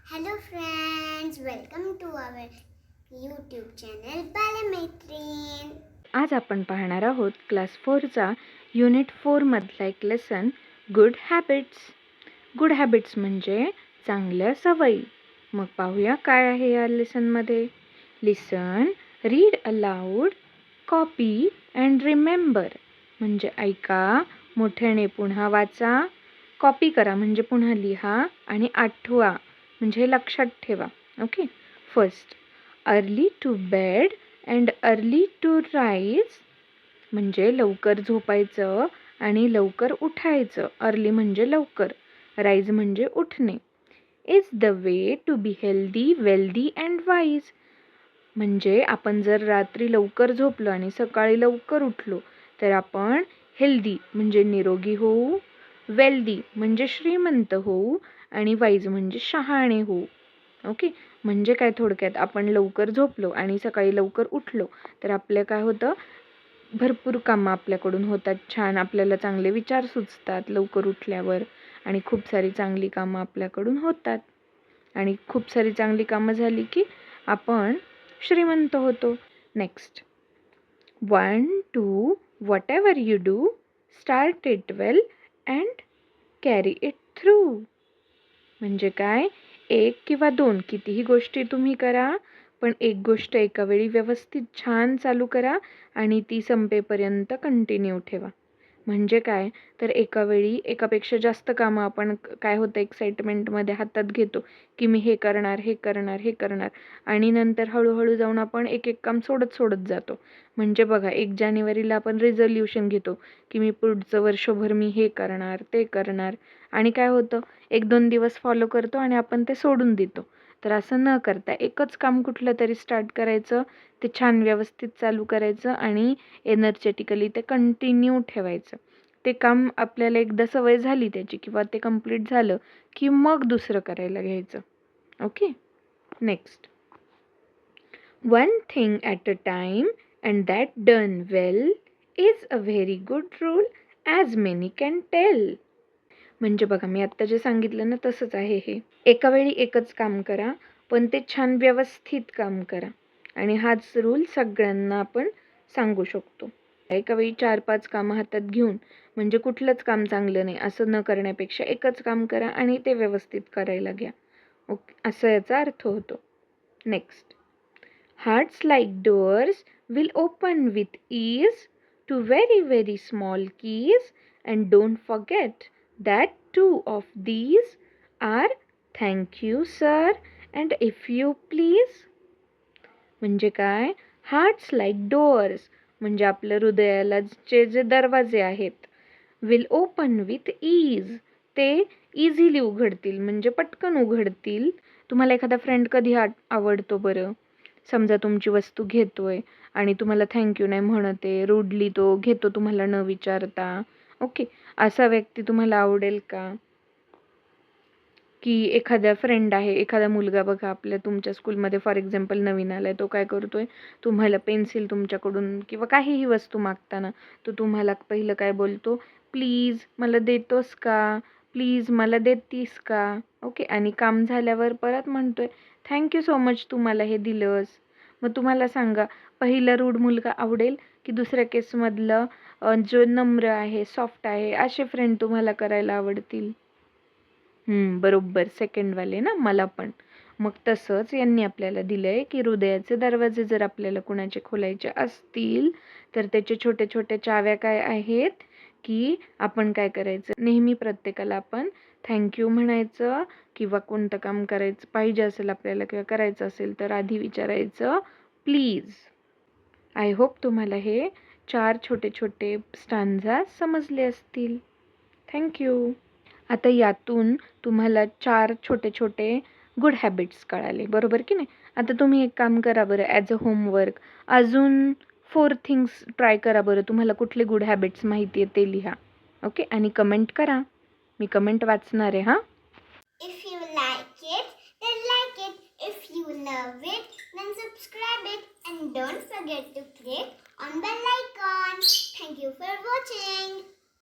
Hello friends, welcome to our YouTube channel बालमैत्रीण. आज आपण पाहणार आहोत क्लास 4चा युनिट 4 मधला एक lesson good habits. Good habits म्हणजे चांगल्या सवयी. मग पाहूया काय आहे या लेसनमध्ये. Listen, read aloud, copy and remember म्हणजे ऐका, मोठ्याने पुन्हा वाचा, कॉपी करा म्हणजे पुन्हा लिहा आणि आठवा म्हणजे लक्षात ठेवा. Okay. First, early to bed and early to rise म्हणजे लवकर झोपायचं आणि लवकर उठायचं. अर्ली म्हणजे लवकर, राईज म्हणजे उठणे. Is the way to be healthy, wealthy and wise म्हणजे आपण जर रात्री लवकर झोपलो आणि सकाळी लवकर उठलो तर आपण हेल्दी म्हणजे निरोगी होऊ, वेल्दी म्हणजे श्रीमंत होऊ आणि वाईज म्हणजे शहाणे होऊ. ओके. म्हणजे काय, थोडक्यात आपण लवकर झोपलो आणि सकाळी लवकर उठलो तर आपलं काय होतं, भरपूर कामं आपल्याकडून होतात, छान आपल्याला चांगले विचार सुचतात लवकर उठल्यावर आणि खूप सारी चांगली कामं आपल्याकडून होतात आणि खूप सारी चांगली कामं झाली की आपण श्रीमंत होतो. Next, 1, 2, what ever you do, start it well and carry it through म्हणजे काय, 1 किंवा 2 कितीही गोष्टी तुम्ही करा, पण एक गोष्ट एका वेळी व्यवस्थित छान चालू करा आणि ती संपेपर्यंत कंटिन्यू ठेवा. म्हणजे काय, तर एका वेळी एकापेक्षा जास्त कामं आपण काय होतं, एक्साइटमेंटमध्ये हातात घेतो की मी हे करणार, हे करणार, हे करणार आणि नंतर हळूहळू जाऊन आपण एक एक काम सोडत जातो. म्हणजे बघा, 1 जानेवारीला आपण रिझोल्यूशन घेतो की मी पुढचं वर्षभर मी हे करणार, ते करणार आणि काय होतं, 1-2 दिवस फॉलो करतो आणि आपण ते सोडून देतो. तर असं न करता एकच काम कुठलं तरी स्टार्ट करायचं, ते छान व्यवस्थित चालू करायचं आणि एनर्जेटिकली ते कंटिन्यू ठेवायचं. ते काम आपल्याला एकदा सवय झाली त्याची किंवा ते कंप्लीट झालं की मग दुसरं करायला घ्यायचं. Okay. Next, 1 thing at a time and that done well is a very good rule as many can tell म्हणजे बघा, मी आत्ता जे सांगितलं ना तसंच आहे हे. एका वेळी एकच काम करा, पण ते छान व्यवस्थित काम करा आणि हाच रूल सगळ्यांना आपण सांगू शकतो. एका वेळी 4-5 कामं हातात घेऊन म्हणजे कुठलंच काम चांगलं नाही असं न करण्यापेक्षा एकच काम करा आणि ते व्यवस्थित करायला घ्या. ओके, असं याचा अर्थ होतो. Next, hearts like doors will open with ease to very very small keys and don't forget that 2 of these are thank you sir and if you please म्हणजे काय, हार्ट्स लाईक डोअर्स म्हणजे आपल्या हृदयाला जे दरवाजे आहेत, विल ओपन विथ ईज ते easily उघडतील म्हणजे पटकन उघडतील. तुम्हाला एखादा फ्रेंड कधी आवडतो बरं, समजा तुमची वस्तू घेतोय आणि तुम्हाला थँक्यू नाही म्हणत आहे, रूडली तो घेतो तुम्हाला न विचारता. ओके, असा व्यक्ती तुम्हाला आवडेल का? की एखादा फ्रेंड आहे, एखादा मुलगा बघा आपल्या तुमच्या स्कूलमध्ये फॉर एक्झाम्पल नवीन आलाय, तो काय करतोय, तुम्हाला पेन्सिल तुमच्याकडून किंवा काहीही वस्तू मागताना तो तुम्हाला पहिलं काय बोलतो, प्लीज मला देतोस का, प्लीज मला देतीस का. ओके, आणि काम झाल्यावर परत म्हणतोय थँक्यू सो मच तू मला हे दिलंस. मग तुम्हाला सांगा, पहिला रूड मुलगा आवडेल की दुसऱ्या केसमधलं जो नम्र आहे, सॉफ्ट आहे, असे फ्रेंड तुम्हाला करायला आवडतील? बरोबर, सेकंडवाले ना, मला पण. मग तसंच यांनी आपल्याला दिलंय की हृदयाचे दरवाजे जर आपल्याला कुणाचे खोलायचे असतील तर त्याचे छोटे छोटे चाव्या काय आहेत की आपण काय करायचं, नेहमी प्रत्येकाला आपण थँक्यू म्हणायचं किंवा कोणतं काम करायचं पाहिजे असेल आपल्याला किंवा करायचं असेल तर आधी विचारायचं प्लीज. आय होप तुम्हाला हे 4 छोटे छोटे स्टांजा समजले असतील. थँक्यू. आता यातून तुम्हाला 4 छोटे छोटे गुड हॅबिट्स कळाले, बरोबर की नाही. आता तुम्ही एक काम करा बरं, ॲज अ होमवर्क अजून 4 थिंग्स ट्राय करा बरं. तुम्हाला कुठले गुड हॅबिट्स माहिती आहे ते लिहा. ओके, आणि कमेंट करा, मी कमेंट वाचणार आहे. हां. If you like it, if you love it, then subscribe it and don't forget to click on bell icon. Thank you for watching.